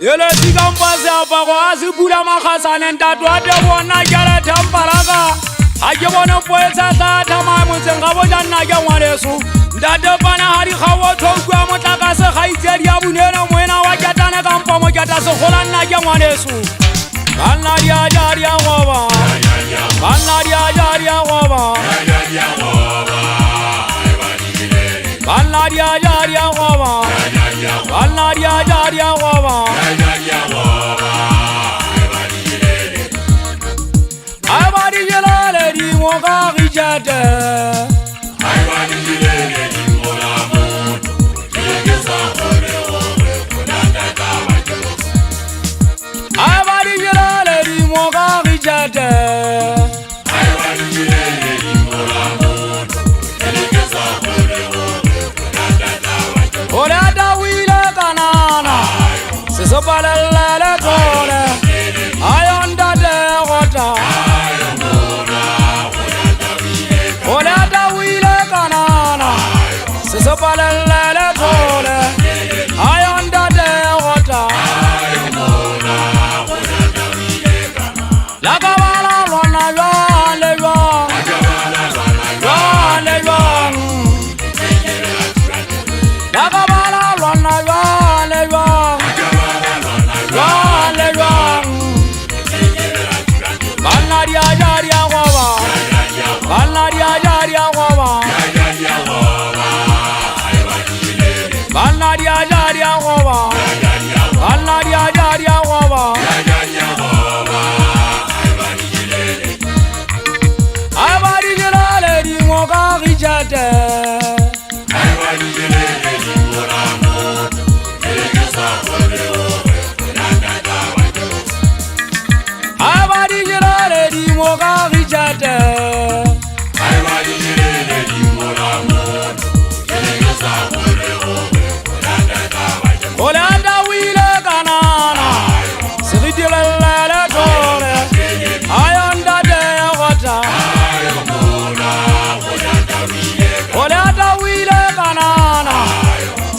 Ele tika apa kwa asibula makasane ntatu ate wana jala tamparaka. Aje wana poesa tata mamu zengabo janna jangwanesu. Ndade pana hari khawo thogwa motaka se khaitseri abunena mwena wajatana kampa mojata se kholana jangwanesu. Banna dia jaria ngoba. Banna dia jaria ngoba. Banna dia jaria ngoba. Banna dia jaria ngoba. Aibadi jelale di moka rijate. Aibadi jelale di mola moto. Jegeza kore ore kunanda kawajo. Aibadi jelale di moka rijate. Aibadi jelale di mola moto. Jegeza kore ore kunanda kawajo. Ola da wile kanana. Sesopala la kore. Ayonda de rota. Sepalele tole, ayanda de rota. La kabala lona lwa le lwa, lwa le lwa. La kabala lona lwa le lwa, lwa le lwa. Banna dia jaria goba, banna dia jaria goba. Banna dia jaria goba. Banna dia jaria goba. Aibadi jelale di moka rijate. Aibadi jelale di mola moto. Jegeza kore ore kunanda kawajo. Aibadi jelale di moka rijate. Aibadi jelale di mola moto. Jegeza kore ore. Olanda wile kanana, siridile lele tole, ayanda de rota. Olanda wile kanana,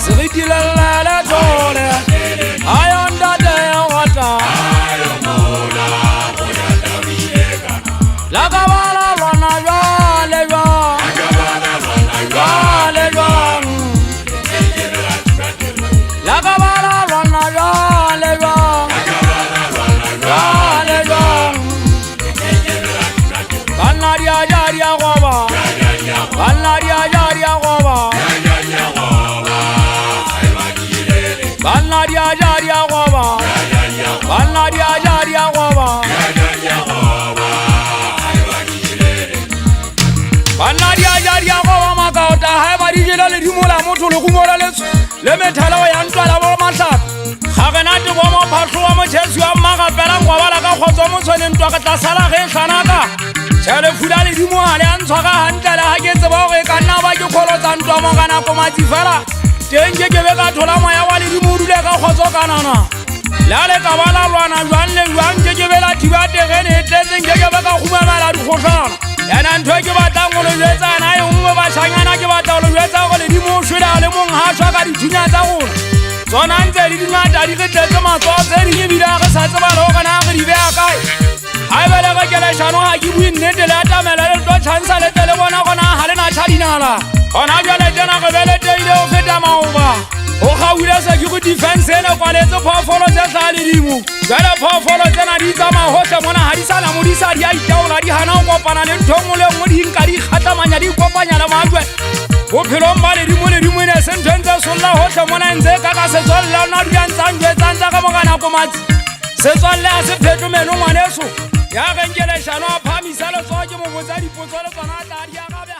siridile lele tole, ayanda de rota. La kabala lona lwa le lwa, lwa le lwa. La kabala lona lwa le lwa, lwa le lwa. Banna dia jaria goba, banna dia jaria goba. Banna dia jaria goba, banna dia jaria goba. Banna dia jaria goba makauta haibadi jelale di mola moto lo kumola le methala wa yantwa la bo matla khagana te bo mo phatlo wa mo tshesi wa maga pela ngwa la ka khotso mo tshone ntwa ka tlasala ge hlanaka tshele fudale di mo ale antshwa ka hantla la ha ke tseba go ka nna ba ke kholo tsa ntwa mo kana QOMATSI fela tenge ke be ka thola moya wa le di mo dule ka khotso kanana la le ka bala lwana jwan le jwan ke ke bela thiba tegene tletseng ke ke ba ka khumamela di khotlana yana ntwe ke batla ngolo jetsa na e ngwe ba tshanyana ke batla lo jetsa go le di mo shwela le mong ha shwa ka di thunya tsa rona tsona ntse di ngata di re tletse matso tse di ebile ga sa tseba lo kana ga di bea kae ha bele ga ke le shano ha ke bui nnete le atamela le tlo tshantsa le tele bona gona ha le na tshadinala gona jale tena go bele teile o feta maoba o gawile se ke go defense ena kwa le tse phofolo tse tla le dimo jale phofolo tsena di tsama hohle mona ha di sala mo di sa di a itaola di hana go kopana le nthong le ngwe di nka di khatamanya di kopanya le majwe bophelo mbale di mo le di mo ne sentence solla hohle mona nze ka ka se tswalla na di antsanjwe tsantsa ka mogana QOMATSI se tswalle a se pheto meno ngwaneso ya gengele shano a phamisa le tswa ke mo botsa dipotso le tsona tla di ya gabe